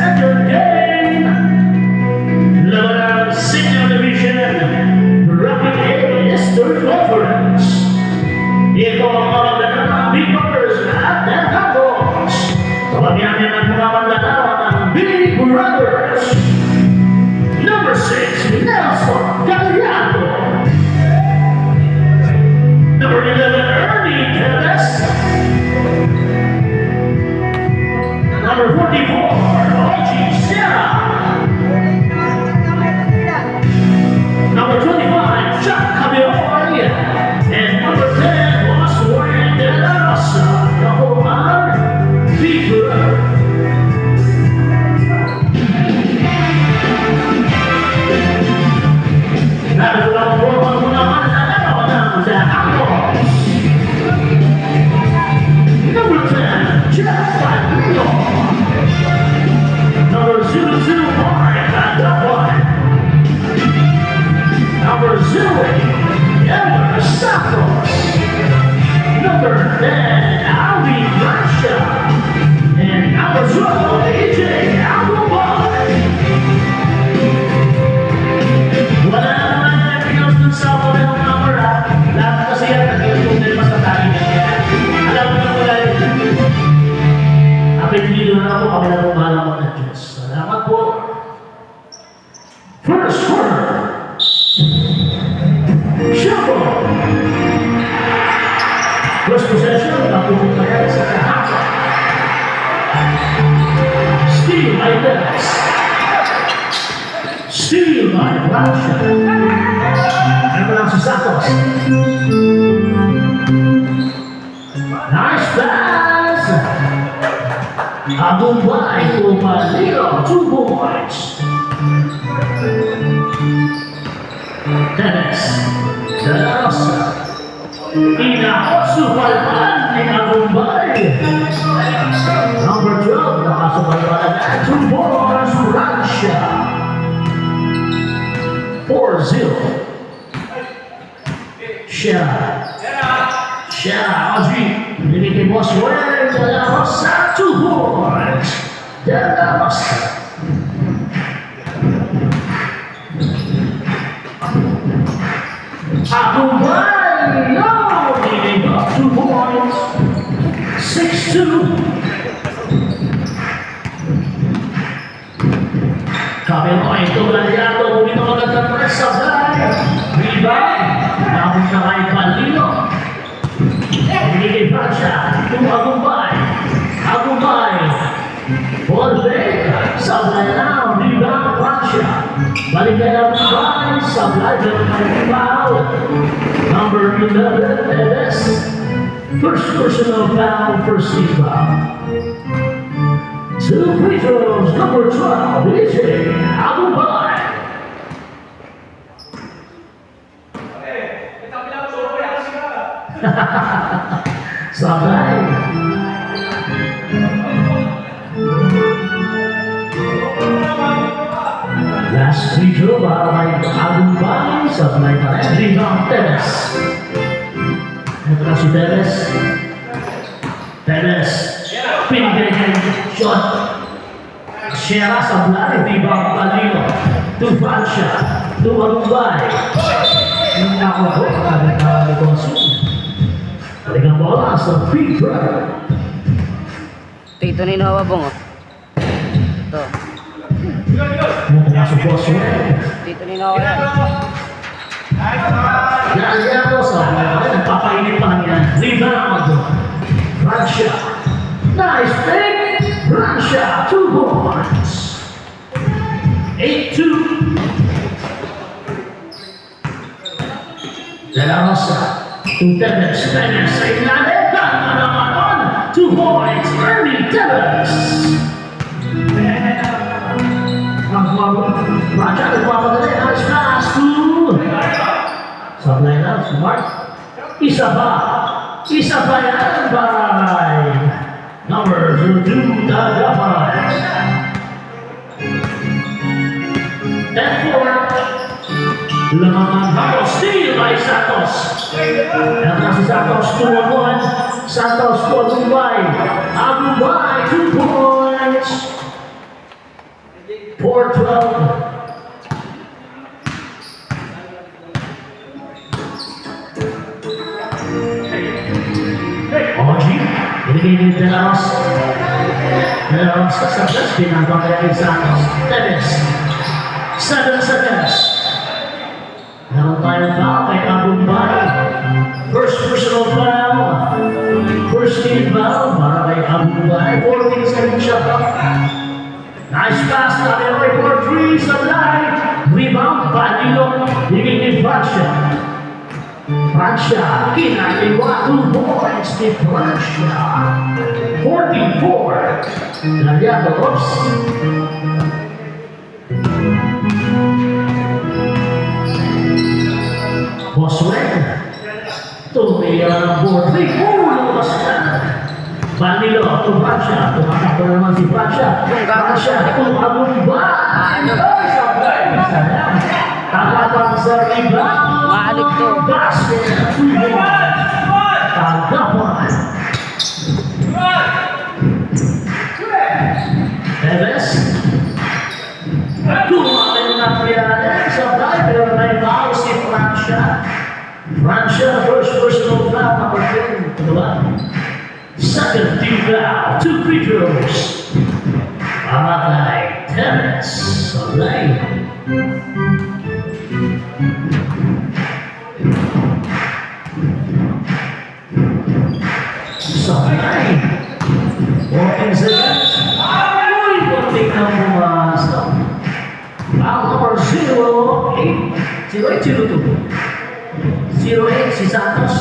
second game. Laban ng Senior Division Rapid A Eastern Conference. Ito ang mga laban ng Big Brothers at Delgados. Tawagyan niya ng mga manlalawan ng Big Brothers. Number 6, Nelson Gallardo. Number 11, Ernie Tevez. Number 44, Oji Sierra. Number 25, Jack Cabelloy. And number 10 was Warren De La Rosa. Number 1, Bieber. Nagulong po ang mga manlalawan ng Delgados. Number 10, Jeff Fabio. Number 005, Adawan. Number 08, Elmer Santos. Number 10, Alvin Garcia. And number 12, AJ Alubay. Wala naman champions dun sa walang number ha. Lahat kasi yan, nag-iuntong din mas natali niya. Alam mo na wala yun. Apelido na ako, kami na rumalaman ng Diyos. Salamat po. First corner. Shapo. First possession, napupunta yan sa kahapon. Steal by Dennis. Steal by Blancha. Ano ba lang si Santos? Nice pass. Agumbay to Malino, 2 points. Dennis De La Rosa. Inakasupalpan ni Agumbay. Number 12, nakasupalpan na 2 points. Francia. 4-0. Shera, Audrey. Binigay Boss Warren De La Rosa. 2 points. De La Rosa. Agumbay. No! Binigay up 2 points. 6-2. Cabelloy to Gallardo. Bumito magandang press sa fly. Rebound. Tapos na kay Palino. Binigay Francia. To Agumbay. Agumbay. Ball break. Sablay now. Rebound Francia. Balikan ang Agumbay. Sablay ng foul. Number 11, Tevez. First personal foul, first team foul. 2 free throws, number 12, AJ Agumbay. Sablay. Last free throw para kay Agumbay. Sablay pa rin. Rebound Tevez. Ito na si Tevez. Tevez. Pinigyan shot. Shera Sablay. Rebound Palino. To Francia. To Agumbay. Yung nakakuha. Kagad na negosyo. Talagang bola sa Big Brother. Ito na yung nawabong, oh. Ito. Muna sa boss mo. Dito na yung nawabong. Gallardo sa bola. Nagpapainit pa niya. Rebound. Francia. Nice pick. Francia. 2 points. 8-2. De La Rosa. Tevez. Tevez sa ilalim. Ganda naman on. 2 points. Ernie Tevez. Raja nagpapadali. Nice pass to Sablay na. Smart. Isa pa yan by number 2, Dagapay. 10-4. Lamang Haro. Steal by Santos. Ito si Santos. 2-on-1. Santos to Agumbay. Agumbay, 2 points. 4-12. Oji, binigay ni De La Rosa. De La Rosa sa plus, pinabang kay Santos. Teves, 7 seconds. Meron tayong foul kay Abumbay. First personal foul. First team foul para kay Abumbay. 14 seconds shot clock. Nice pass natin kay 4-3 sa line. Rebound, Banilo. Binigay ni Francia. Francia, kinaliwa 2 points ni Francia. 44. Labiado, oops. Boswell. Tumira ng board. 3 lumabas na. Banilo, to Francia. Tumatakbo naman si Francia. Francia, tumabumbay. Ay, sabay. Sayang. Takatang sa rebound. Maalik to. Basket. 2 points. Tagapan. Teves. Kumain na Pianet. Sabay, pero may foul si Francia. Francia, first personal foul, number 10. Kedua. Second team foul, 2 free throws. Para kay Teves. Sabay. Sabay. 14 seconds. Uy, konting na bumas. Foul number 08. 08, 08 si Santos.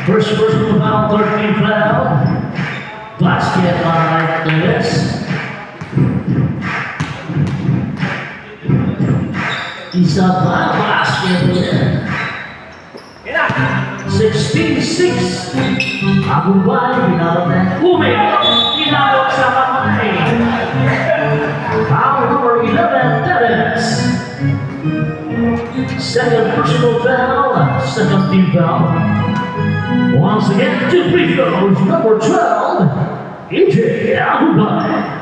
First personal foul, 13 foul. Basket by Teves. Isa pa, basket ulit. 16-6. Abumbay, binawag na. Umikot, tinawag sa kamay. Foul number 11, Teves. Second personal foul, second team foul. Once again, 2 free throws, number 12, EJ Abumbay.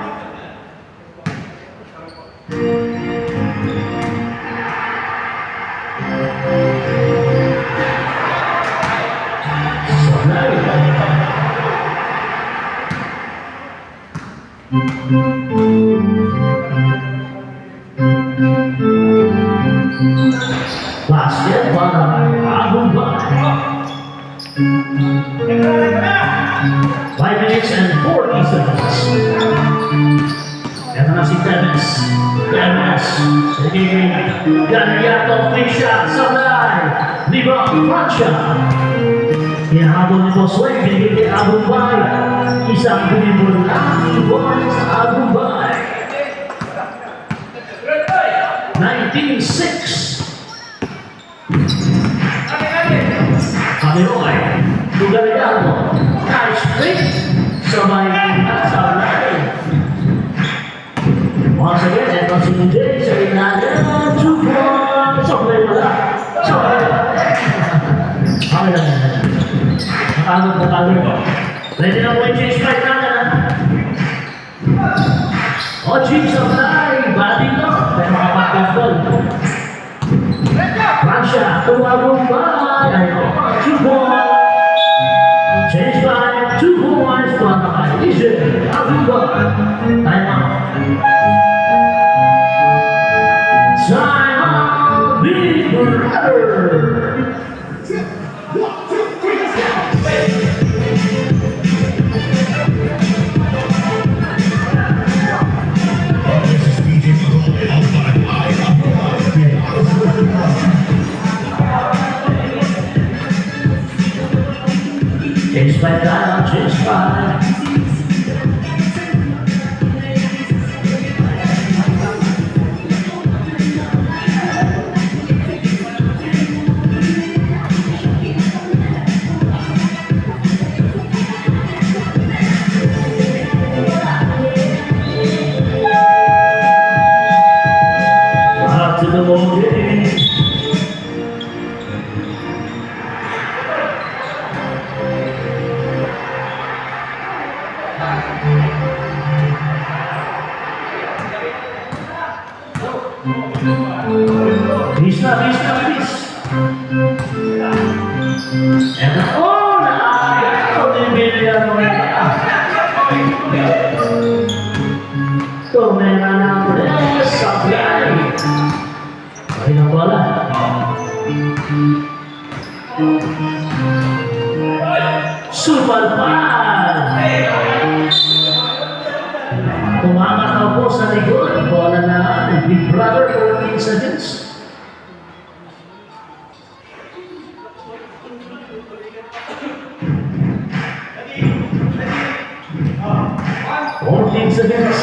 Basket para Abumbay. 5 minutes and 40 seconds. Ito na si Teves. Teves. Galiato, big shot, sabay. Rebound, Francia. Hinahabol ni Boswell, binigay kay Abumbay. Isang binibol lang, points Abumbay. 19-6. Kamiroy, Galiato. Nice pick. Sabay sa line. Once again, ito si Jay sa inaga. 2 points. Sabay wala. Sabay wala. Okay lang yan. Nakagod ko. Pwede na po yung change fight natin, ha? O, Chief Supply. Body lock. Pero makapag-ball. Francia, Abumbay. Ayun. 2 points. Change fight. 2 points. Para kay EJ Abumbay. Time out. Time out. Big Brother. Change by down, change by. Out to the ball game. Bis na. Eto, oh, nakakagaw ni Emiliano Rivera. Tumera na press, supply. Ay na bola. Super pal. Tumangat na po sa likod. Bola na Big Brother 14 seconds. Seconds.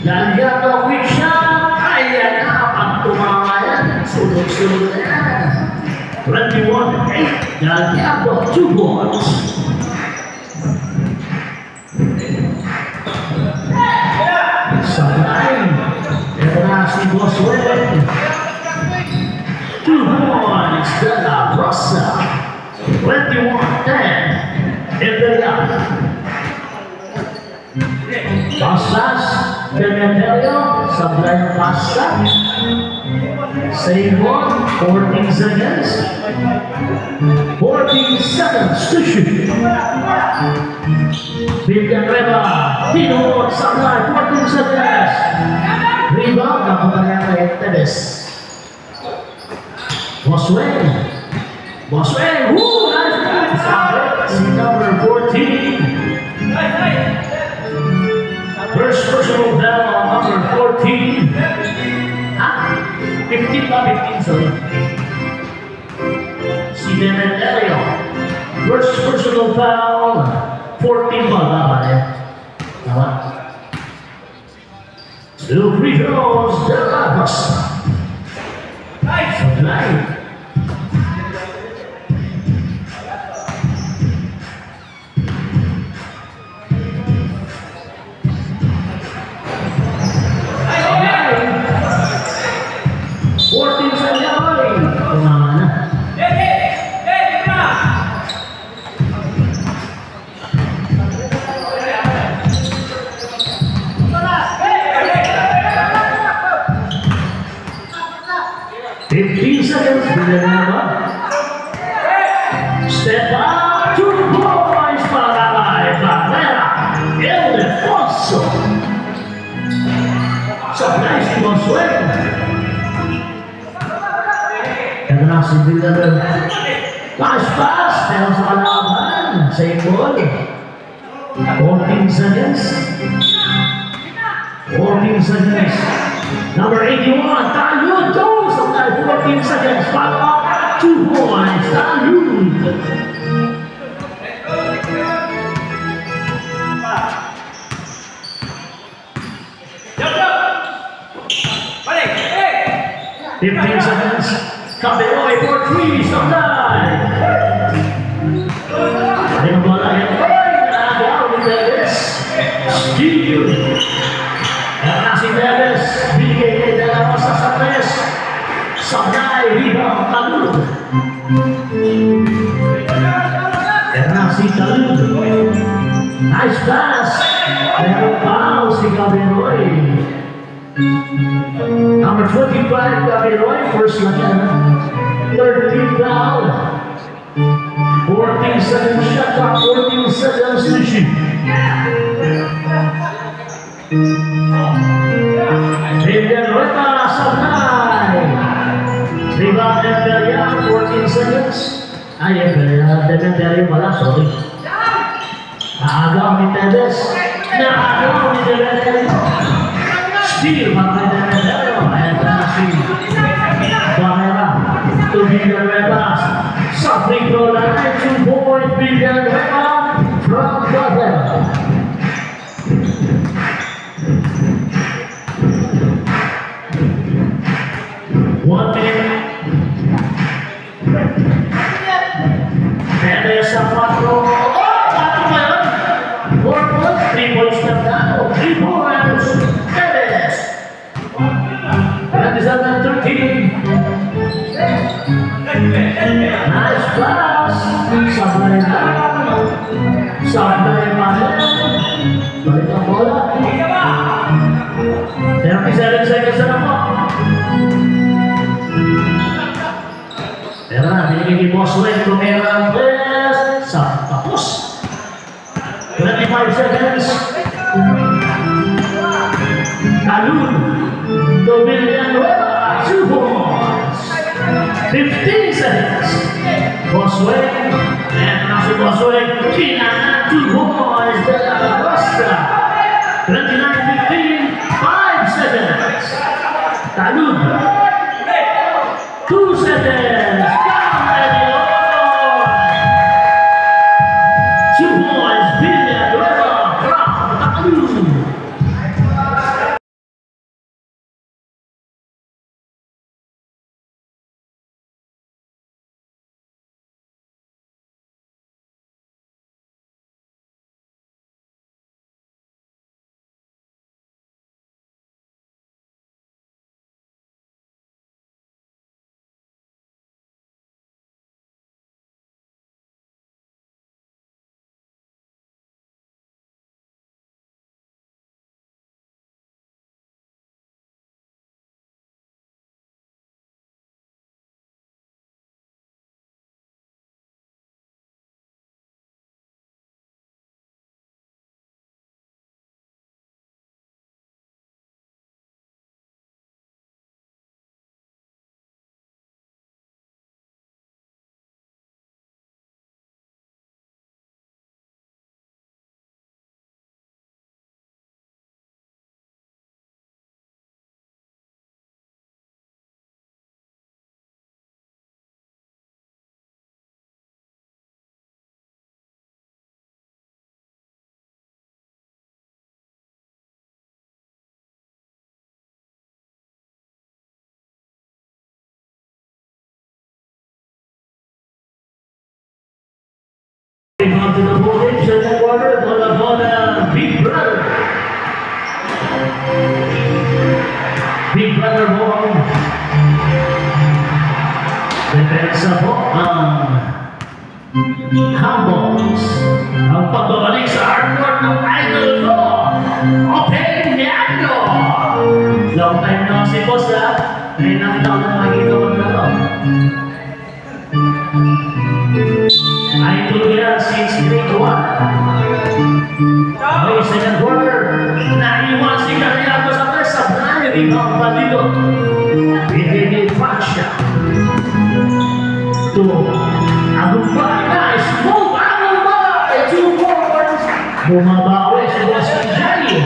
Galgado quick shot. Ayan na. Pag tumama yan, sunod-sunod na yan. 21-8. Galgado 2 points. Sa line. Ito na si Boswell. 2 points. De La Rosa. 21-10. Imperial. Pasas, Demeterio, Sablay Pasa, save one, 14 seconds, 14 seconds to shoot. Villanueva, Tino, Sablay, 14 seconds. Rebound, napunta kay Tevez. Boswell, woo, nice pass. Si number 14. First personal foul on number 14. 15 ba? 15, sorry. Si Demeterio. First personal foul. 14 ba? Tama yan. Tama. 2 free throws. De La Rosa. Supply. Step up, 2 points para kay Barrera. Ildefonso. Supply si Boswell. Ito na si Villanueva. Nice pass, pero sa kalaban. Same ball. 14 seconds. 14 seconds. Number 81, Talud goes. Supply 14 seconds. Follow up. 2 points, Talud. Balik! 15 seconds. Kabeloy for 3, supply. Ano yung bola yan? Nakagaw ni Tevez. Steal. Kaya si Tevez. Bigay kay De La Rosa sa 3. Supply, rebound, Talud. Kaya si Talud. Nice pass. Pero foul si Kabeloy. Number 25, Gabiroy, first na yan. 13 foul. 14 seconds shot clock, 14 seconds to shoot. Villanueva, supply. Rebound Imperial, 14 seconds. Ay, Demeterio pala, sorry. Naagaw ni Tevez. Naagaw ni Demeterio. Steal, mga Demeterio. Ayan na si Barrera. To Villanueva. Sa free throw line, 2 points, Villanueva from Barrera. One minute. Tevez sa 4. Oh, pato ba yun? 4 points, 3 points na tao. 3 points. Tevez. 27-13. Nice pass. Sablay na. Sablay pa rin. Balik ang bola. 37 seconds na po. Boswell Romero Andres sa tapos. 25 seconds. Kalun to Villanueva, 2 points. 15 seconds. Boswell, and nasa Boswell, Kina, 2 points. De La Costa. 29-15, 5 seconds. Kalun, 2 seconds. Down at the line. 2 points. Villanueva from Kalun. On to the podium, second quarter, bola Big Brother. Big Brother ball. Depensa po ang Humbles. Ang pagbabalik sa hardcourt ng idol ko, Opeñano. Long time na si Boss ha. Ngayon nakita ko na makikita ko na ito. Idol niya since grade 1. Okay, second quarter. Naiwan si Cariaco sa first supply. Rebound pa dito. Binigay Francia. To Agumbay. Nice move. Agumbay. 2 forwards. Bumabawi si Boss Kijay.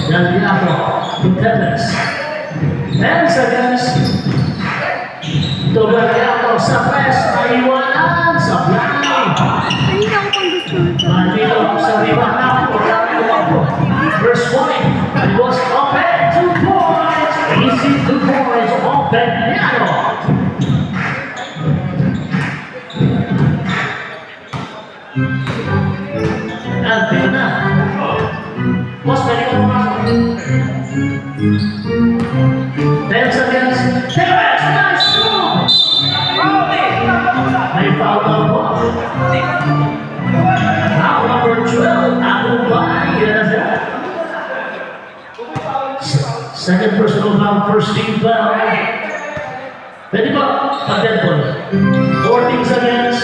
Galdiaco to Tevez. 10 seconds. To Galdiaco sa press. Naiwanan sa blind. Maldito sa rebound. First point. It was open. 2 points. Easy 2 points. Opeñano. At tingnan na. Boss, pwede ka pumasok. 10 seconds. Tevez! Nice move! May foul daw po. Now number 12, Agumbay. Yan na siya. Second personal foul, first team foul. Pwede ba? Pag-dead ball. 14 seconds.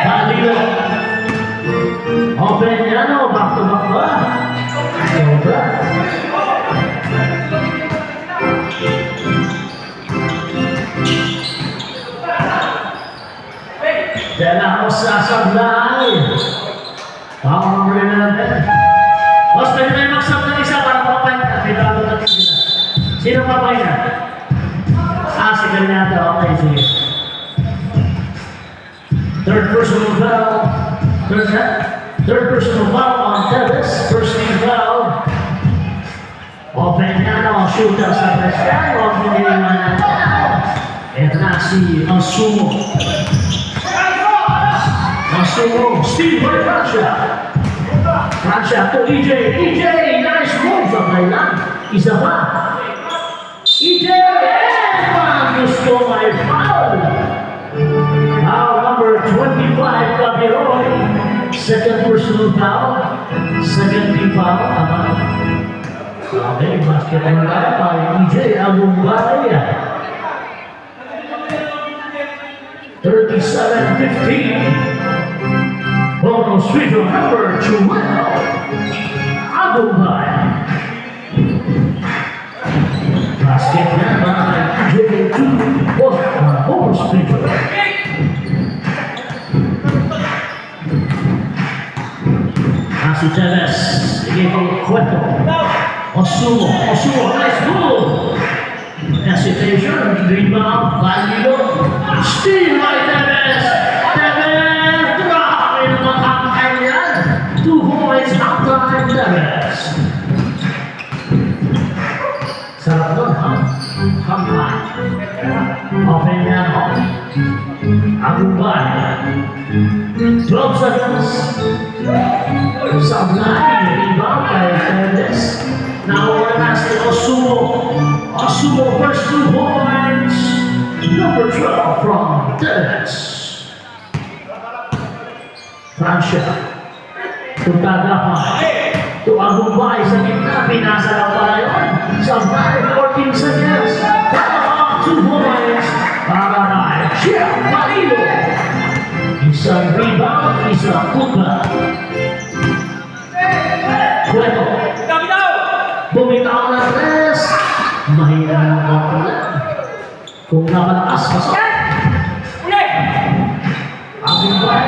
Palilo. Opeñano, back to back ba? Sobra. Dala ko sa sablay. Power number 11. Boss, pwede tayo magsablay isa para papayin na. Pidalo natin sila. Sino papayin na? Si Galdiaco. Okay, sige. Third personal foul. Third personal foul on Tevez. First team foul. Opeñano, shooter sa Prescan. Huwag niliwan na. Ito na si Masumo. Steve by Francia. Francia to EJ. EJ, nice move from Thailand. Isa pa. EJ, and gusto may foul. Foul number 25, Capiroy. Second personal foul. Second people, okay, basketball by EJ Agumbay. 37-15. Bonus free throw number 12. Agumbay. Basket na by EJ 2. Bonus free throw. Asi Chavez, Diego Cueto, Osumo, nice move. Hesitation, rebound, Valido, steal by Chavez. Chavez, drop in the Makakalian. 2 points, halftime Chavez. Sarap doon, ha? Hampan. Open na ako. Agumbay. 12 seconds. Sablay, rebound by Fernandez. Now we're asking Osumo. Osumo first 2 points. Number 12 from Fernandez. Francia. To Tagapan. To Agumbay sa gitna. Pinasa lang pala yun. Sablay, 14 seconds. Tagapan, 2 points. Tagapan, Chia Valido. Isang rebound, isang putla. Cueto. Bumitaw na tres. Mahina ng kapula. Kung namalakas, pasok. Aking bahay,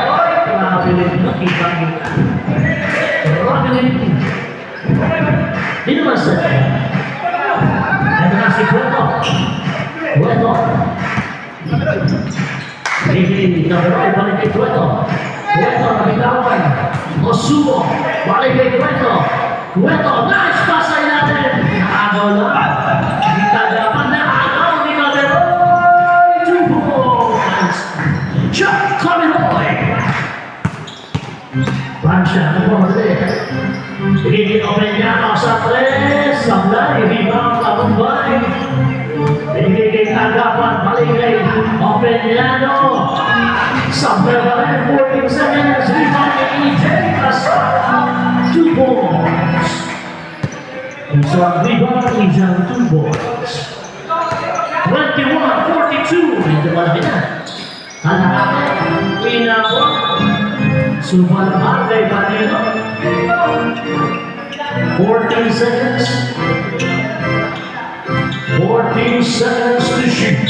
pinakabilit na kita-kita. Pinakabilit. Di naman sa kaya. Ito na si Cueto. Cueto. Hindi, nabiroy, balik kay Cueto. Cueto, nabitawan. Osumo, balik kay Cueto. Cueto, nice pass ay natin. Nakagaw lang. Hindi tagapan, nakagaw. Hindi nabiroy. 2 points. Shot, Kamihoy. Francia, nagpapalik. Pinigin open niya ako sa tres. Sablay, rebound, Agumbay. Pinigin kay tagapan, balik kay Opeñano. Sablay pa rin, 14 seconds. Rebound kay EJ. Plus 2 points. Isang rebound, isang 2 points. 21-42. Ito malaki na. Hanapin, inabot. Sumalman kay Panino. 14 seconds. 14 seconds to shoot.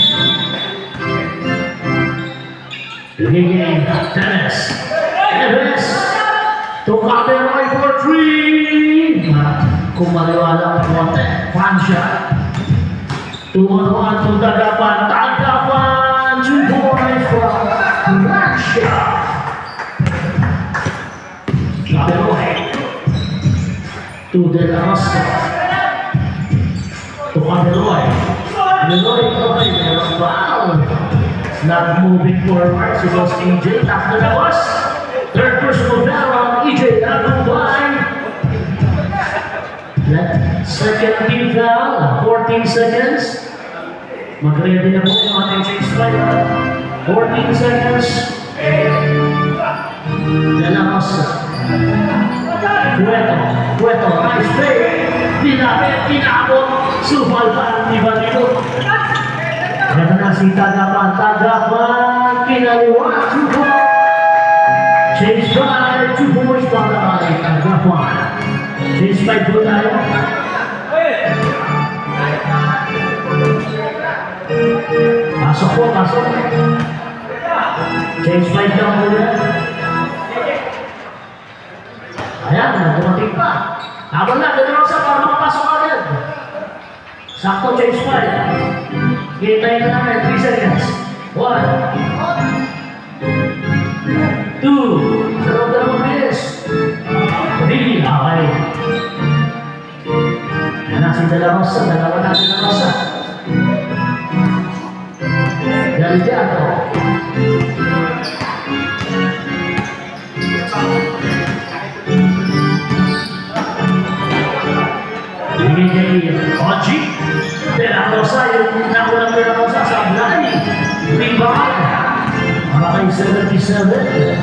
Pinigin, Tenes. Tenes. To Cameroy for 3. Kung maliwala ang konti. Francia. 2-1 to Tagapan. Tagapan. 2 points from Francia. Cameroy. To De La Rosa. To Cameroy. Cameroy, okay. Meron foul. Not moving forward. Si Boss EJ. Tap na labas. Third personal foul on EJ Agumbay. Second team foul. 14 seconds. Mag-ready na po yung ating change fire. 14 seconds. De La Rosa. Cueto, nice play. Pinapit, pinabot. Sumalpan ni Valido. Ito na si Tagapan, kinaliwa, 2 points. Change by 2 points para kay Tagapan. Change by po tayo. Pasok po, pasok. Change by lang po yan. Ayan, dumating pa. Habang na, Denosa para makapasok agad. Sakto, change by. Hintayin na namin, 3 seconds. 1, 2, dalawang bilis. 3, okay. Yan na si De La Rosa, dalawa na De La Rosa. Galdiato. Binigay Oji. De La Rosa, yung nakulang De La Rosa sa Blay. Rebound. Para kay 77.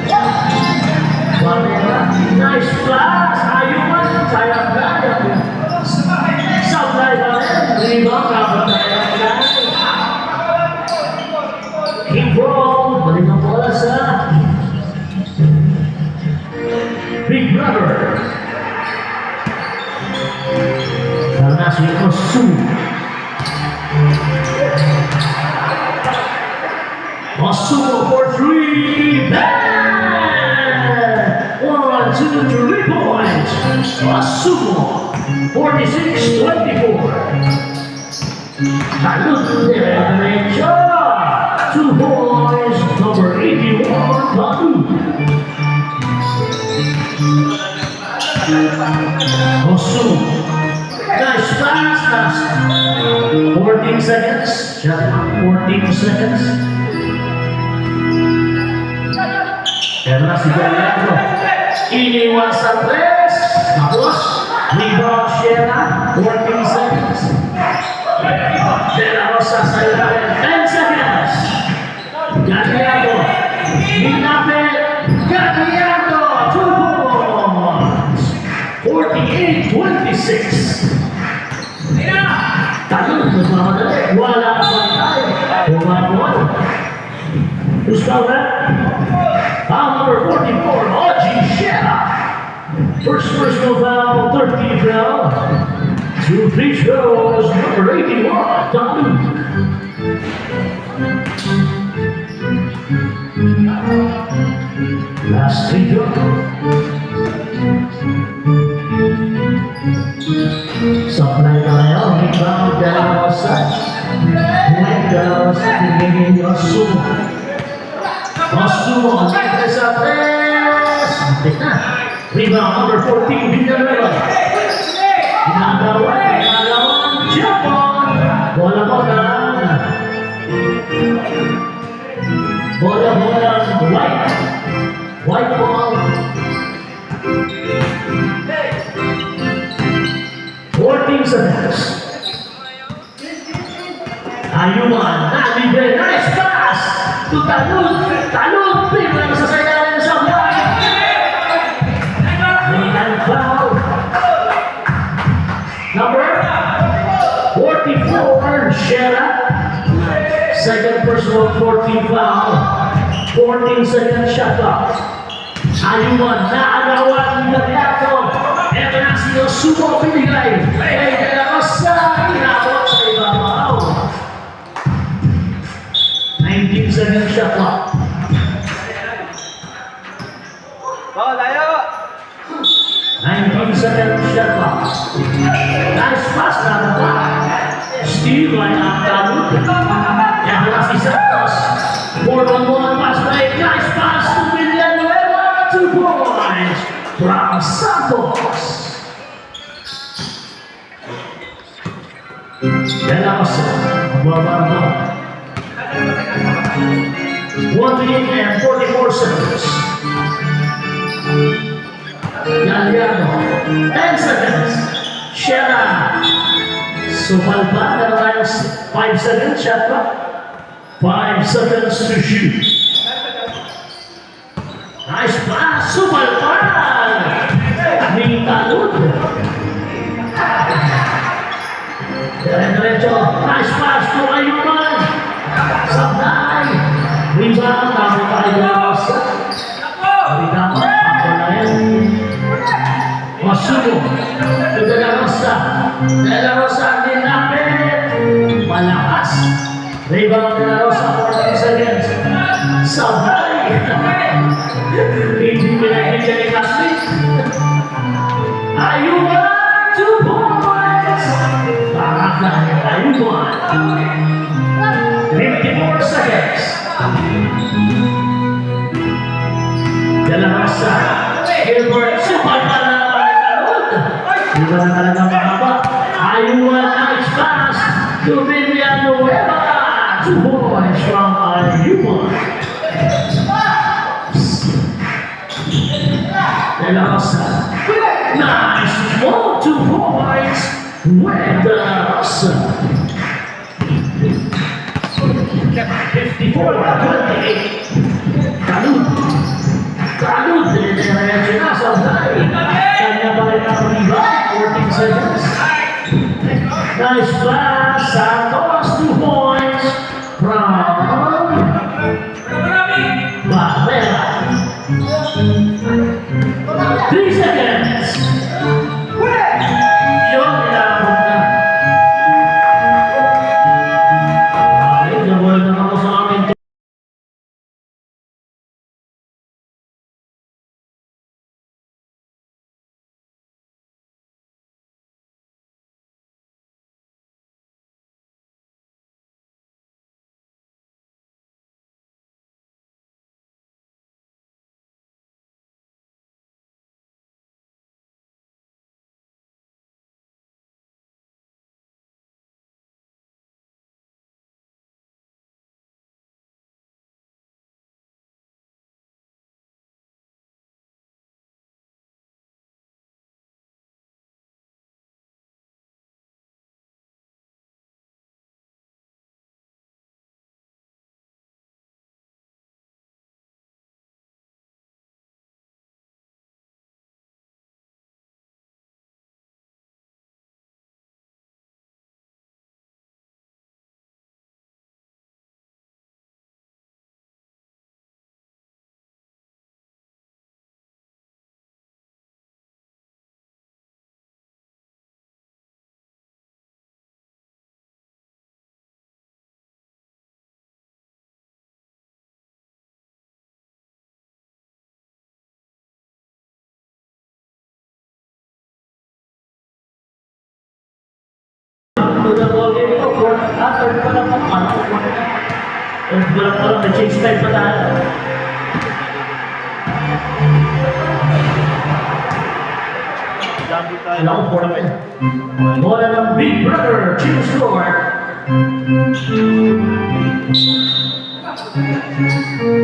Barrera. Nice pass. Ayuman. Sayang daya. Sablay Barrera. Rebound. Kabataya. Keep ball. Balik ang bola sa Big Brother. Karena si Osu. Osu for three. Bang! 1, 2, 3 points. Osu 46-24. Talud derecho. 2 points. Number 81. Talud. Osu. Nice pass. 14 seconds. Shot clock, 14 seconds. Karena si Gallardo iniwan sa tres. Tapos, rebound Shera, 14 seconds. De La Rosa sa ilalim, 10 seconds. Gallardo, Minapit, Gallardo, 2 points. 48-26. Talud, nagmamadali. Wala pa tayo. Bumabuan. Gusto na? Number 44, Oji Shera. First personal foul, 13 foul. 2 free throws, number 81, Talud. Last free throw. Supply tayo, rebound down sa windows, tingin yung Osu. Osu, nagkita sa tres. Antik na. Rebound number 14, Villanueva. Ginagawa, jump on. Bola, white ball. 14 seconds. Ayuman, nalibre, nice pass to Talud. Talud, biglang sasayarin sa buhay. May foul. Number 44, Shera. Second personal 14 foul. 14 seconds shot clock. Ayuman, naagawan ng Gallardo. Eto na si Osu pinigay. Ay, De La Rosa, inabot sa ibabaw. 19 seconds shot clock. Bawal tayo! 19 seconds shot clock. Nice pass na ba? Steve line up Talud. Eto na si Santos. 4-on-1 pass play. Nice pass to Villanueva. 2 points from Santos. De La Rosa, magbababa. 1 minute and 44 seconds. Gallardo, 10 seconds. Shera. Sumalpa, meron tayo 5 seconds. Shot clock. 5 seconds to shoot. Nice pass. Sumalpa. Ni Talud. Diretso. Nice pass to Ayuman. Sabay. Rebound. Tama tayo De La Rosa. Tama. Ako na yan. Osu. To De La Rosa. De La Rosa. Dinapit. Malakas. Rebound De La Rosa. 40 seconds. Sabay. Hindi pinagkita ni Kaslik. Ayuman. 2 points. Parakay. Ayuman. 54 seconds. De La Rosa. Gilbert. Supal pa na naman Talud. Iba na talaga mahaba. Ayuman. Nice pass to Villanueva. 2 points from Ayuman. De La Rosa. Nice. 2 points with De La Rosa. 54-28. Talud. Talud. nice pass. Santos, 2 points from Barrera. 3 seconds. Yun, inabot na. Okay, nabol na ako sa amin. Third pa lang ang ano, third pa lang, na-change style pa tayo. Alam ko, 4 men. Bola ng Big Brother, Chico score.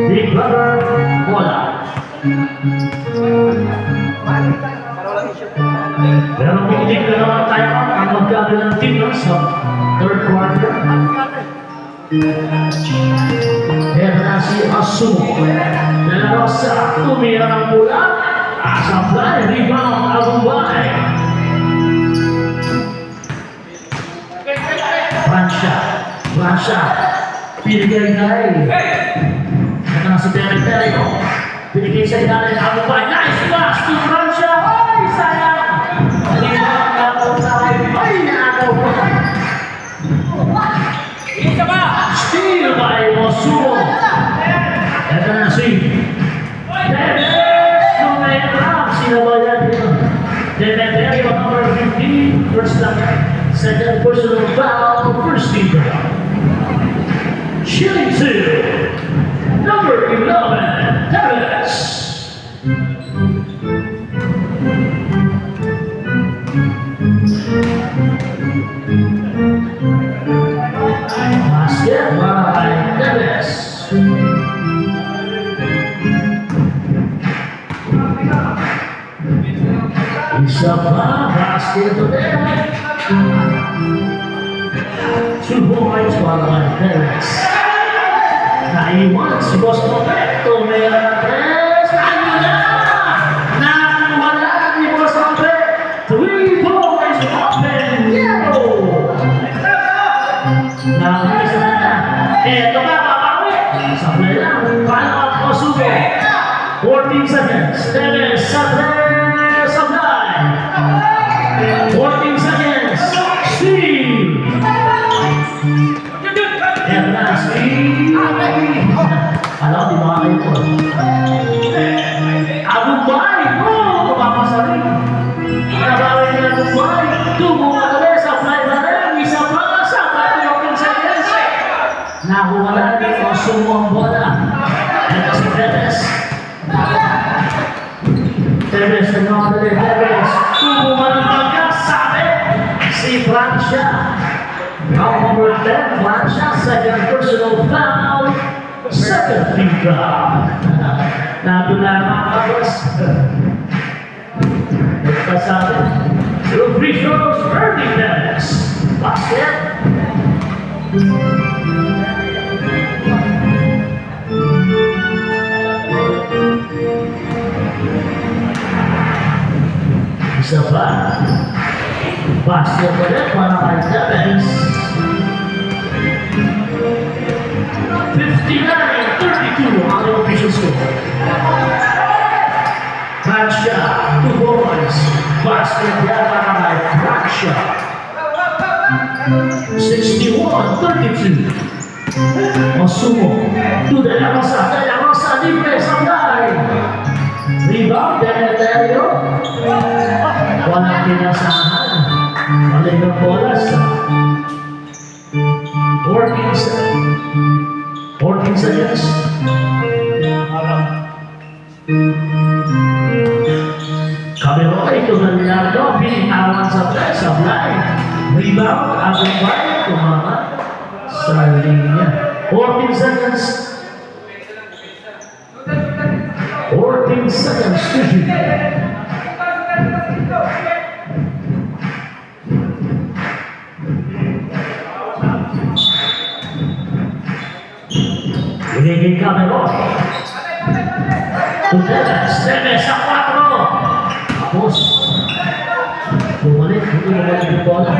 Big Brother, bola. Pero kung hindi ka naman tayo ang magkano ng team sa third quarter. Kaya na si Asumo. Dalawa sa tumira ng bola. Supply, rebound, Agumbay. Francia. Pinigay-gay. Ito na si Terry. Pinigay sa ilalim, Agumbay. Nice pass to Francia. Ay, sayang. Rebound, Agumbay. Ay, nakakaw po. Steal by Osuo. Ito na si Terry. Demetrio, number 15, first time, second personal foul, first team foul. Chilling 2, number 11, Tevez. Basket by Tevez. Isa pa, basket ulit. 2 points para kay Perez. Naiwan si Boss Roberto. Mayroon na tres. Nakuwala ni Boss Roberto. 3 points open. Yellow. Nakakisa na. Eto ka, papawi. Sablay lang. Paano ang Osugo? 14 seconds. Perez, sablay. 14 seconds. Steve. And last Steve. Alam, di ba kayo po? Agumbay. Oh, kumapasa rin. Nabawin ni Agumbay. Tumuha ulit sa fly na rin. Isa pa sa 14 seconds. Nakuha ni Osumo ang bola. Ito si Perez. Perez na naman ulit. Perez. Tumuha ng pagkasabi si Francia. Now number 10, Francia, second personal foul, second team foul. Nadula mga kabos. Nagpasabi. Through free throws, Ernie Perez. Basket. Isa pa. Basket ulit para kay Devens. 59-32 ang official score. Francia, 2 points. Basket yan para kay Francia. 61-32. Osumo to De La Rosa libre sa line. Rebound, Demeterio. Walang pinasahan. Maling ng bolas. 14 seconds. Caberoy to Gallardo, binitawan sa press of line. Rebound, Agumbay, tumaman sa linya. 14 seconds. 14 seconds to shoot. Binigay Cameron. Deves sa 4. Tapos, bumalik yung bola.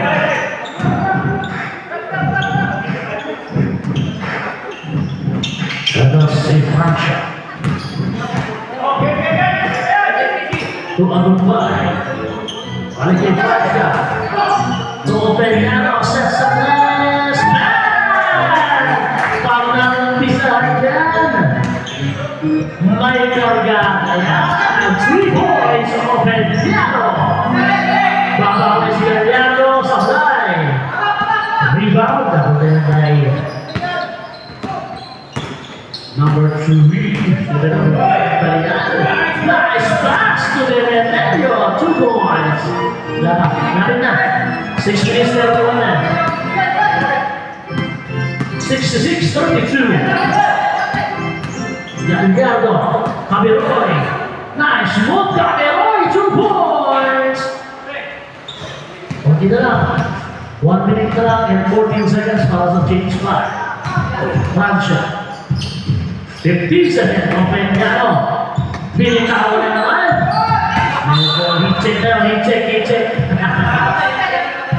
Ano si Francia. To Agumbay. Balik kay Francia. To Operiano sa Salas. Pag nang-pisahan yan. May karga. Ayan. 3 points of Operiano. Babawi si Gallardo sa line. Rebound. Ako din ay number 2. Nice pass to Demeterio. 2 points. Narin na. 6 minutes 31 na. 66-32. Gallardo. Caberoy. Nice move. Caberoy. 2 points. Okay na lang. 1 minute na lang and 14 seconds para sa change clock. Francia. 15 seconds. Operiano. Pinitawa na naman. Hit-check na. Hit-check.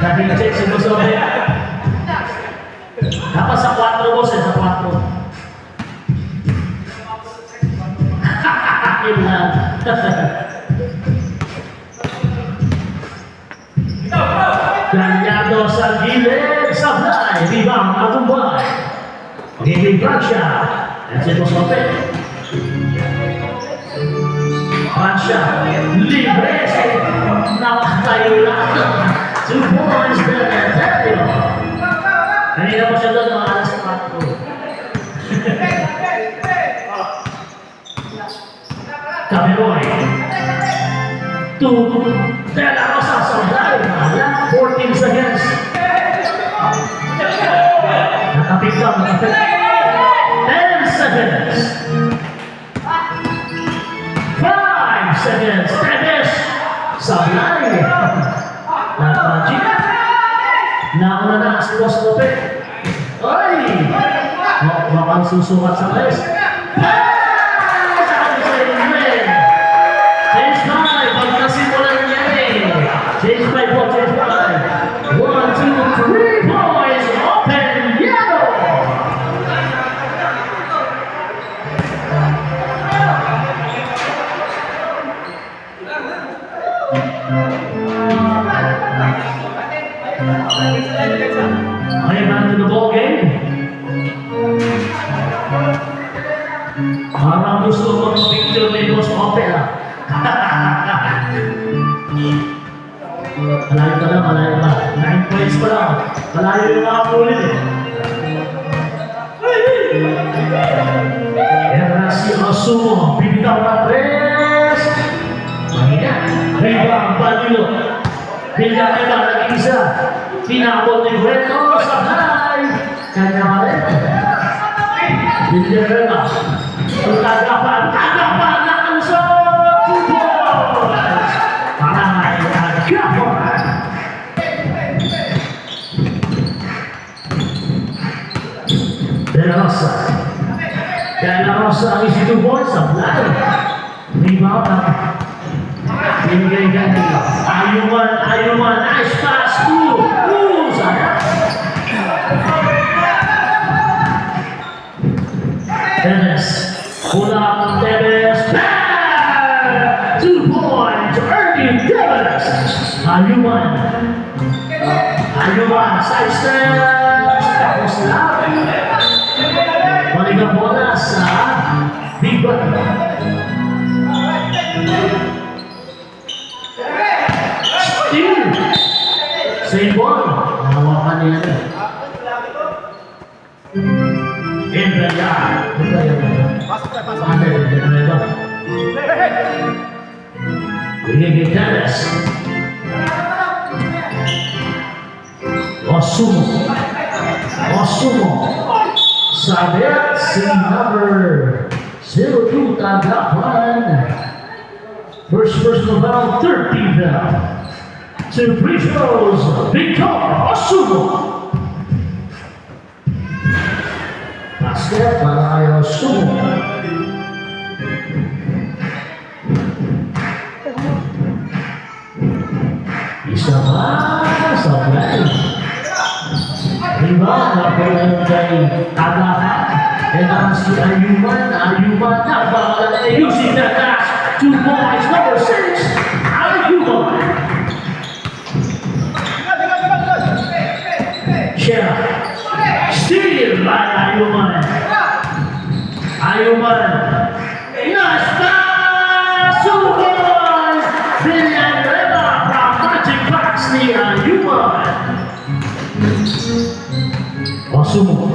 Hit-check si Musobe. Dapat sa 4 boss sa 4. Yun lang. Gallardo sa gilid. Sablay. Rebound. Agumbay. Giging Francia. Yan si Musobe. Francia. Libre. Nakatayo lang. 2 points. Demeterio. Kanina po siya doon, mga alas 4. Cameroy. To De La Rosa sa line. 14 seconds. Nakapit lang, nakapit. 10 seconds. 5 seconds. Deves sa line. Nag-magic. Nauna na si Boss Lope. Ay! Mukhang susukat sa les. Change 5. Pagkasimulan niya eh. Change 5 po. Change 5. 1, 2, 3 boys. Open yellow. Okay, back to the ball game. Parang gusto mong picture ni Boss Opera. Malayo ka na, malayo ka. 9 points pa lang. Malayo yung mga pulit eh. Era si Osumo. Bibitaw na press. Mahina. Rebound, Banilo. Pinakita, nag-isa. Pinakot ni Bueno sa high. Kanya malit. Villarreal. Tagapan na ang shot. 2 points. Para ay Agapan. De La Rosa. De La Rosa ang isi 2 points sa line. Rebound na. Binigay ganito. Ayuman, nice pass to Sayang. Dennis, pull up Dennis, bang! 2 points, Ernie Dennis. Ayuman, side step, tapos lang. Balik ang bola sa Big Button. Steal! Same ball. Nahawakan niya na. In the yard. Binigay Dennis. Osumo. Sabit si number 02 Tagapan. First personal foul, 13th foul. 2 free throws, Victor Osumo. Basket para kay Osumo. Isa pa sa play. Rebound na po ng kay Tagapan. And ang si Ayuman na baka using the dash. 2 points, number 6, Ayuman. Shea. Steal by Ayuman. Nice pass! 2 points! Villanueva from Magic Box ni Ayuman. Osumo.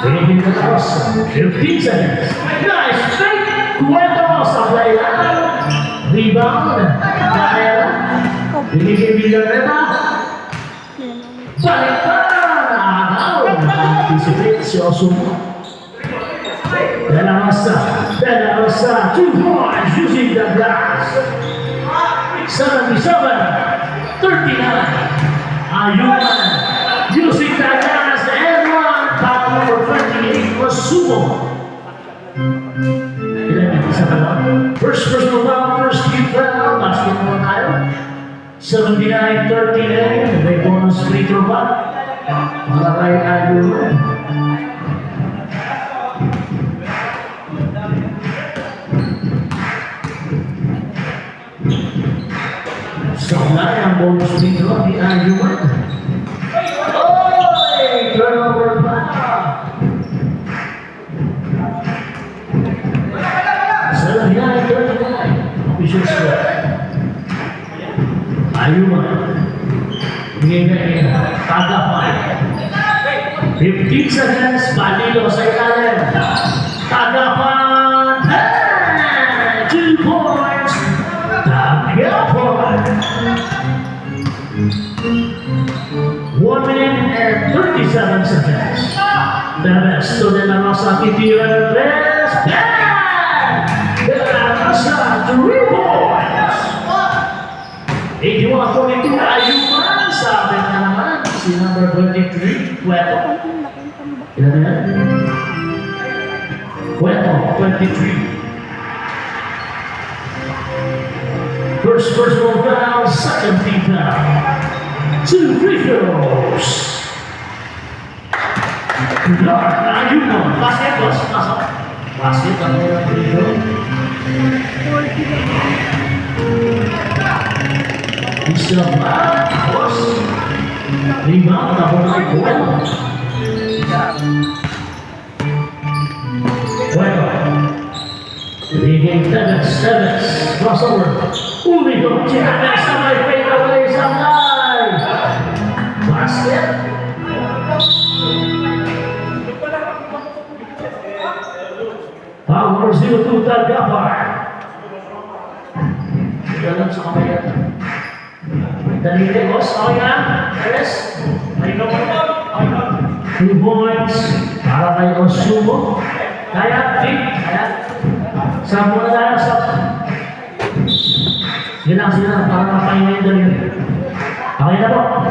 Pinipin ka tapos. 15 seconds. Nice fake! Cueto sa playground. Rebound. Kaya. Binigay Villanueva. Balik pa! Nakakaw. Anticipate si Osumo. De La Rosa. 2 points using the glass. 77-39. Ayuman using the glass. And 1 foul number 28 Osumo. Isa pa lang. First personal foul, first team foul. Basketball tayo. 79-39. May bonus free throw pa. Para kay Ayuman. Sablay ang bonus free throw ni Ayuman. Oy! Turnover pa. Official score. Ayuman. Binigay Tagapan. 15 seconds. Balilo sa ilalim. Tagapan. 2 points. Tagapan. 1 minute and 37 seconds. The best to De La Rosa. Titiran best. De La Rosa. 3 points. 81-42, Ayuman. Sabi na naman, si number 23, Cueto. Ilan na yan? Cueto, 23. First personal foul, second team foul. 2 free throws. Ayuman, basket, pasok. Basket, ang mga free throw. Isa ba? Tapos, rebound na kung Cueto. Leading Dennis, crossover. Uli ko, Dennis na may fade away sa line. Basket. Power 0-2 Tagapan. Dalam sa kamay yan. Dalili, boss. Okay na? Dennis? May ikaw mo. 2 points. Para kay Osumo. Kaya, kaya. Sampo na tayo sa... Sige lang, para makainin dalili. Okay na po.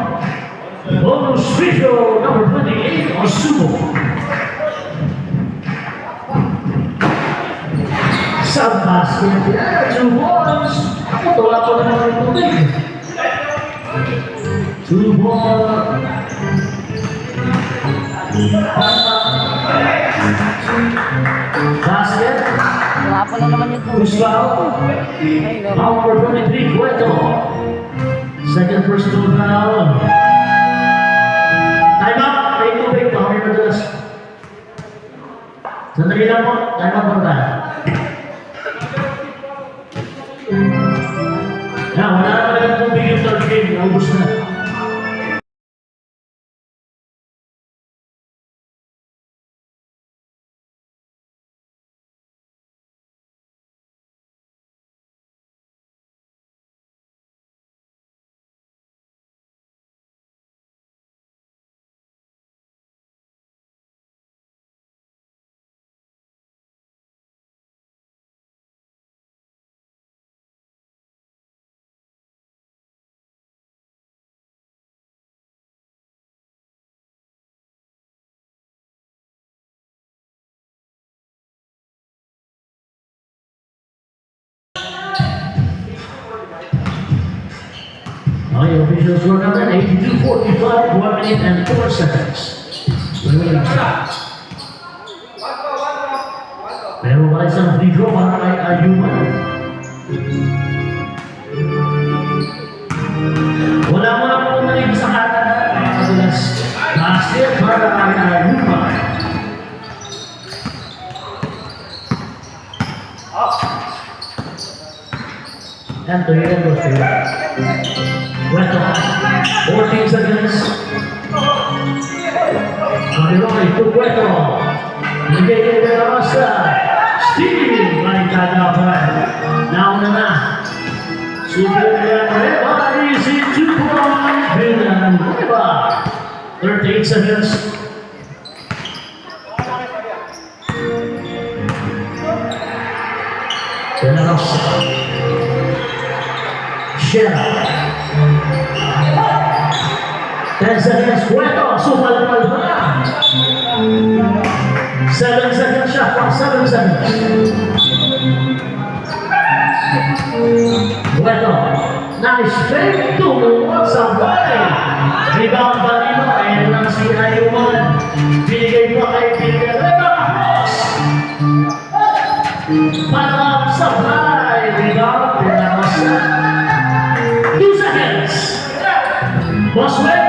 Bonus video number 28, Osumo. Sa basket, 2 points. Ito, wala pa naman yung tubig. Two ball. Basket. Wala pa na naman yung tubig. Gustavo. Ay, no. Foul for 23, Cueto. Second personal foul. Time up. Take tubig. Pakawin na dulas. Sandali lang po. Time up muna tayo. Yan, wala na talagang tubig yung third game. Naubos na. Okay, official score natin, 82-45, 1 minute and 4 seconds. Pero wala isang free throw para kay Ayuman. Wala mo na po narinig sa kata na madalas basket para kay Ayuman. And to hit goes to Cueto, 14 seconds. Kamiloy to Cueto. Nagiging de la Rosa. Steve may kagapan. Nauna na. Super Rebari si Chukwon Villanueva. 38 seconds. De la Rosa. Shera. 10 seconds, Cueto, supal-pal pa. 7 seconds shot clock, 7 seconds. Cueto, nice fake, tumuwag sa play. Rebound pa rin mo, ayan lang si Ayuman. Binigay pa kay Pineleva. Patap sa play. Rebound, Pineleva. 2 seconds. Boswell,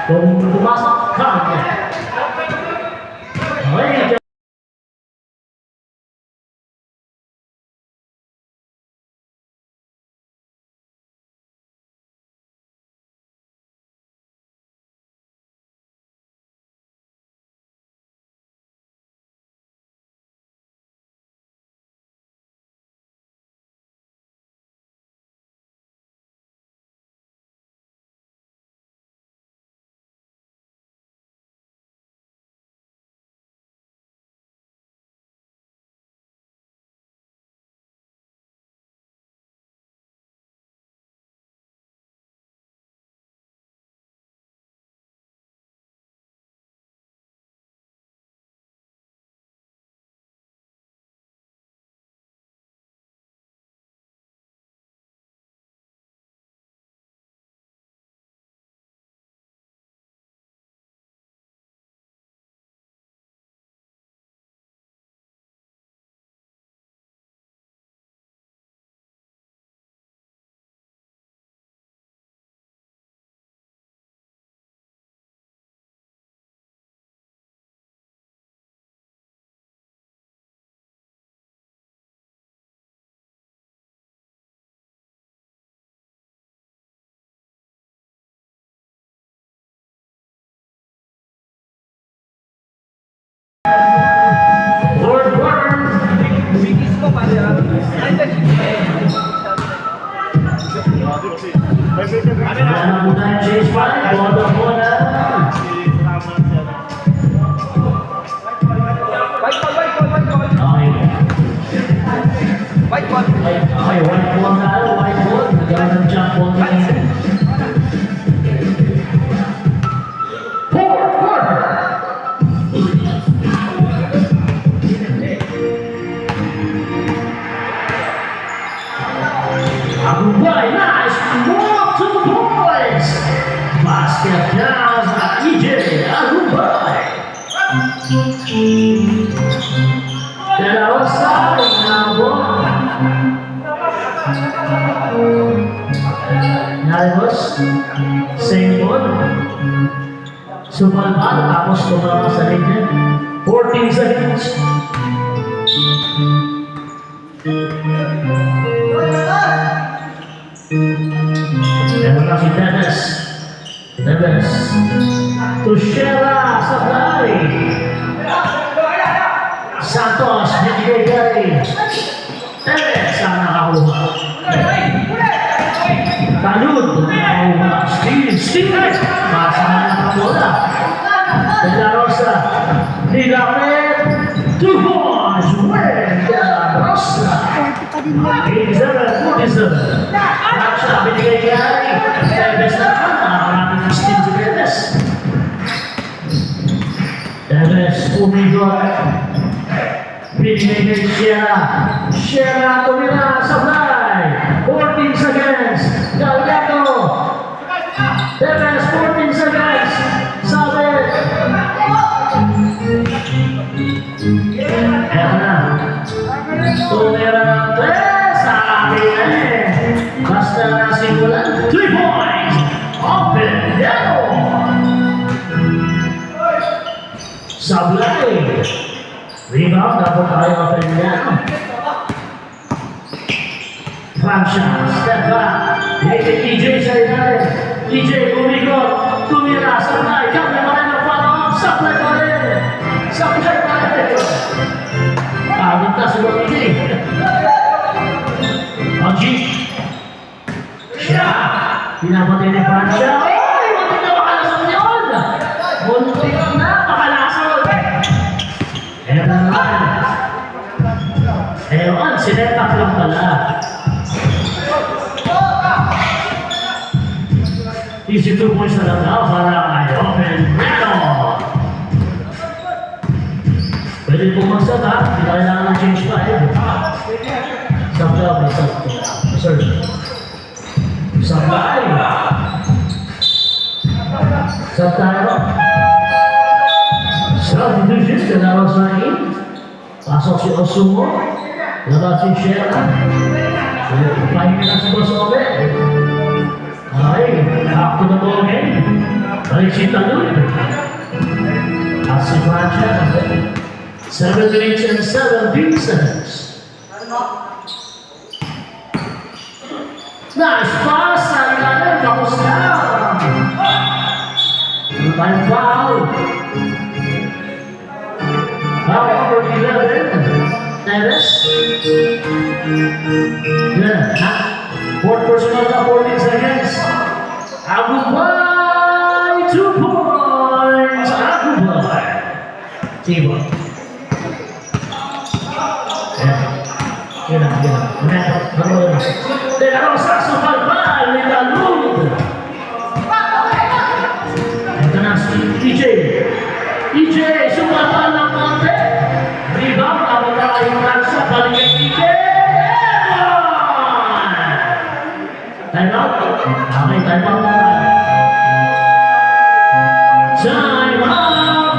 kung pumasok, kanya. Okay, Lord Burns. Ano po tayo, Chase Pine? Bodo po na. Okay, white ball na tayo, white ball. Nagkaroon ng jump ball na yun. Fourth quarter. Basket down sa EJ Agumbay. De La Rosa, inabot. Nalimos, same ball. Sumalpal, tapos tumama sa linya. 14 seconds. Meron na si Dennis. Dennis. To Shera Sablay. Santos, binigay kay Dennis ang nakakuha. Talud, nakakuha. Steve. Masahan ang bola. De La Rosa. Nilapit. 2 points. Win De La Rosa. 87-47. Raksa, binigay kay Teves na maraming Steve si Teves. Teves, umigot. Binigay kay Shera. Shera, tumira, sablay. 14 seconds. Galgado. Teves, 14 seconds. Sabit. Eto na. Tumira ng 3. Sabi na eh. Basta nasimulan. 3 points. Open. Yellow. Sablay. Rebound. Dapat tayo mapagyan. Francia. Step back. Binigay EJ sa ilalim. EJ umikot. Tumira. Sablay. Kanya pa rin ang follow-up. Sablay pa rin. Sablay pa rin. Pagod na si EJ. Angie. Siya. Pinapatay ni Francia. Ay! Muntik na makalasol yun! Muntik na makalasol! Eto naman. Ewan, sinepak lang pala. Easy 2 points na lang daw para kay Open Renault. Pwede pumasok ha, hindi na kailangan ng change pa eh. Sabla, may sabla. Sir. Sabla. Sabla. Substitution, De La Rosa in. Pasok si Osumo. Labas si Shera. Pahinga na si Boss Obe. Okay, back to the ball game. Balik si Talud. At si Francia. 7 minutes and 17 seconds. Nice pass! Ang ilalim, tapos na! Ano tayong foul? Foul number 11. Teves. Good. Fourth personal na 14 seconds. Agumbay! 2 points! Agumbay! Tibo. Gila. De La Rosa, sumalpal ni Talud. Ito na si EJ. EJ, sumalpal ng konti. Rebound, abot na kayong Francia. Balik kay EJ. Time out. Okay, time out na tayo. Time out.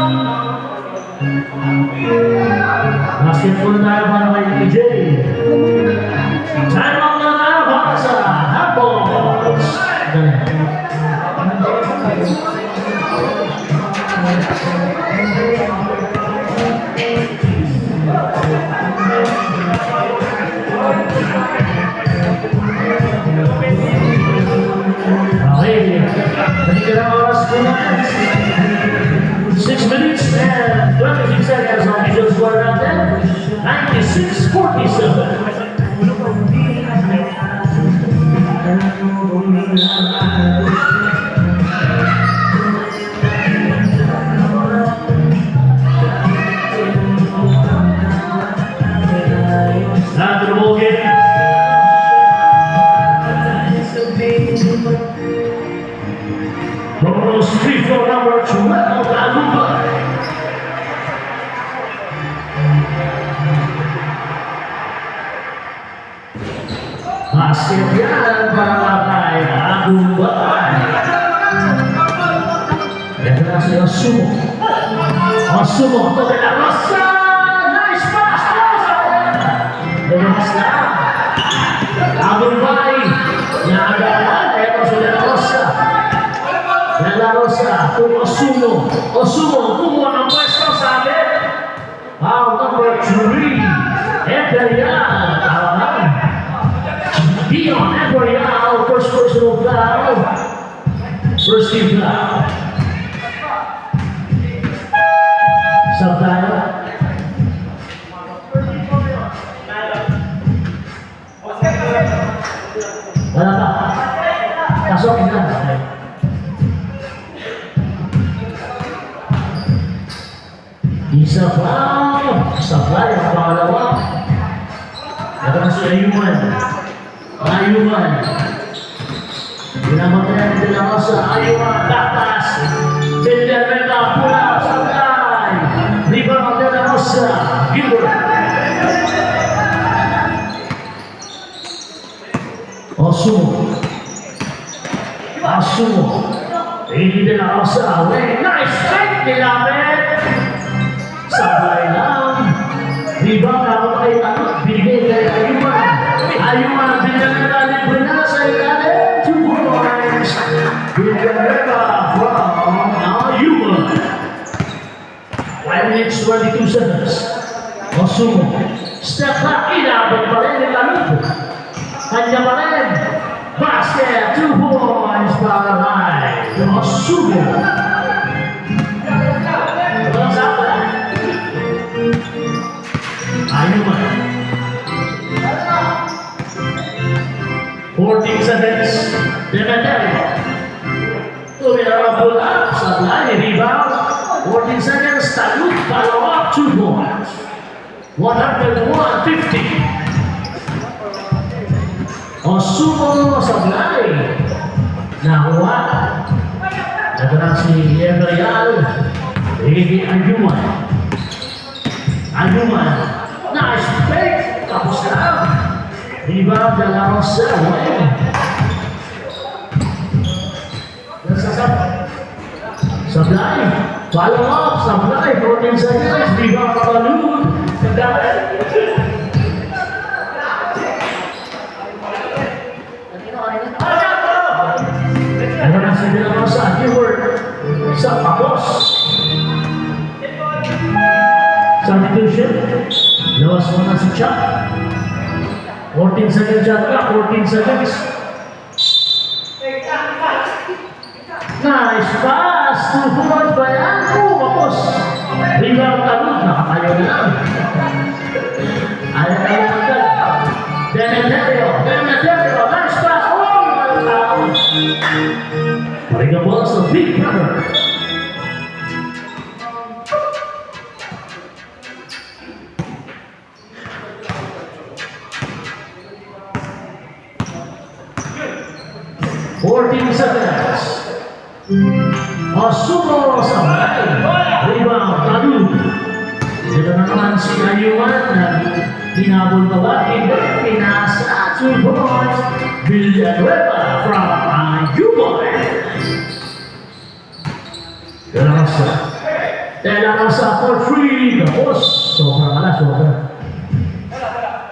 Basketball tayo para kay EJ. Time out na tayo para sa Handballs. Okay, hindi na oras po natin. 6 minutes and 26 seconds on visual score natin. 96-47. After the ball game. Bonus free throw number 12, Agumbay. Basket yan para kay Agumbay. Osumo. Osumo to De La Rosa. Nice pass. De La Rosa. Agurbay. Nagalan. Ito si De La Rosa. De La Rosa to Osumo. Osumo kumuha ng pwesto sa atin. Number 3. Imperial. Dion Imperial. First personal foul. First team foul. Sub tayo. Wala pa. Pasok na. Isa pa. Supply ang pangalawa. Ito na si Ayuman. Ayuman. Pinamatayan din ako sa Ayuman. Backpass. Villarreal pula. Supply. Rebound din ako sa Gilbert. Osumo. Osumo. Hindi din ako sa Wayne. Nice strike. Nilapit. Sabay lang. Rebound ako kay binigay kay Ayuman. Ayuman. Binagalalit mo na sa ilalim. 2 points. Binagalalit from Ayuman. 5 minutes, 22 seconds. Osumo. Step back. Inabot pa rin ang lamig. Kanya pa rin. Basket. 2 points para kay Osumo. Walang sabi. Ayuman. 14 seconds. Demeterio. Tumira bola. Supply. Rebound. 14 seconds. Talut. Follow up. 2 points. 101-50. Osumo supply. Nakuha. Ito na si Imperial. Hindi Ayuman. Ayuman. Nice fake. Tapos na. Rebound De La Rosa. Supply. Follow up. Supply. 14 seconds. Rebound Balloon. Nagdaan. Ito na si De La Rosa. Gilbert. Sa Pacos. Substitution. Lawas mo na si Chuck. 14 seconds shot clock. 14 seconds. Nice pass. 2 points ba yan? Pacos. Rebound Talut. Nakatayo na lang. Ayaw na lang agad. Demeterio. Demeterio. Nice pass. Putting the ball to Big Brother. Seconds. Osumo sabay. Rebound, Talut. Ito na naman si Ayuman na hinabol pa ba? Pinasa 2 points. Villanueva from Ayuman. De La Rosa. De La Rosa for 3. Tapos, sobrang alas, sobrang.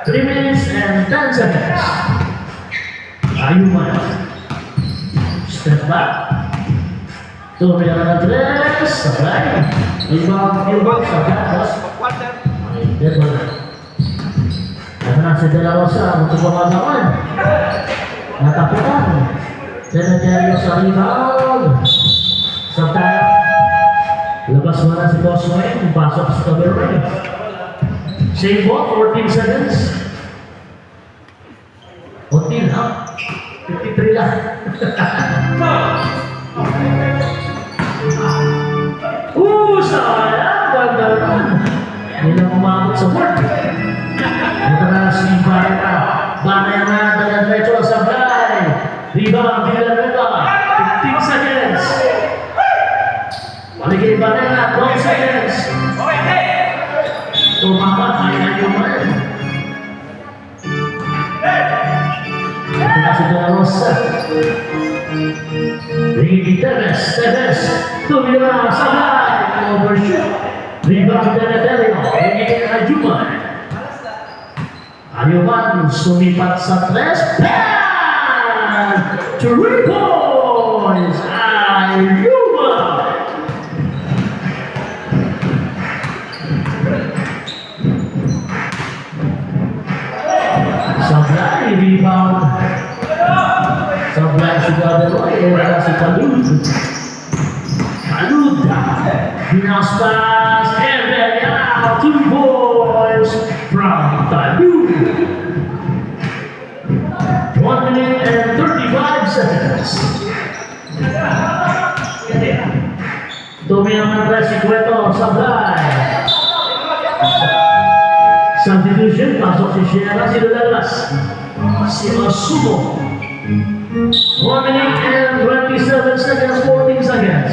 3 minutes and 10 seconds. Ayuman. Step back. Tumira na 3. Sabay. Rebound, Gilbert. Sabay. Dead wala. Ito na si De La Rosa. Untuk pemagawan. Natapukan. Demeterio sa rebound. Sabay. Labas mo na si Boss Wayne. Pasok sa Taberway. Same ball. 14 seconds. 14, ha? 53 lang. Sayang! Ganda naman. Hindi lang umabot sa board. Ito na si Barrera. Barrera, Demeterio sabay. Rebound, Villanueva. 15 seconds. Maligay Barrera, 12 seconds. Tumama, kaya Ayuman. Ito na si De La Rosa. Ricky Teves. Tumira sabay. Overshoot. Rebound Demeterio. Bigay kay Ayuman. Ayuman sumipat sa 3. Pan! 3 points. Ayuman. Sablay, rebound. Sablay sudah berdoa, era si Kalud. Kalud. Binas pass, and then out, 2 points from Kalud. 1 minute and 35 seconds. Dominant si Cueto, Sablay. Substitution, pasok si Sierra, si Dalalas, si Masumo. 1 minute and 27 seconds, 14 seconds.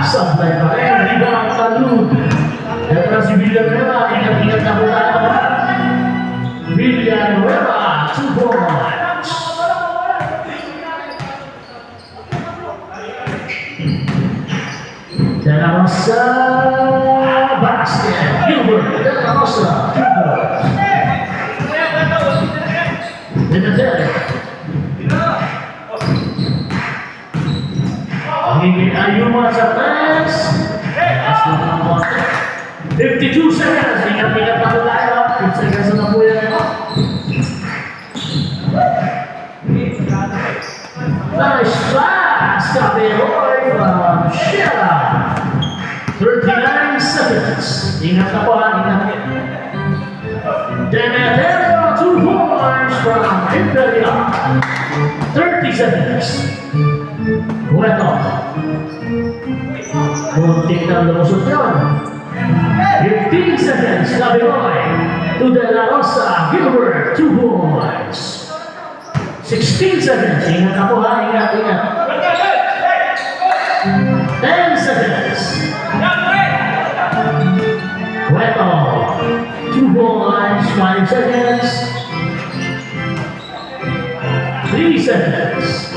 Sablay pa rin, rebound Kalud. Ito na si Villanueva, ingat-ingat na po tayo. Villanueva, 2 points. De La Rosa, basket. Gilbert, De La Rosa, 2 points. Demeterio. Magiging Ayuman sa press. As na ng konti. 52 seconds. Ingat-ingat na po tayo. 5 seconds na po yan. Nice pass. Caperoy from Sheila. 39 seconds. Ingat na po ha. Ingat. Demeterio, 2 points from Imperial. 30 seconds. Cueto. Muntik na lumusot yun. 15 seconds. Caberoy to De La Rosa. Gilbert, 2 points. 16 seconds. Ingat na po ha. Ingat, ingat. 10 seconds. Cueto. 2 points. 5 seconds. 3 seconds.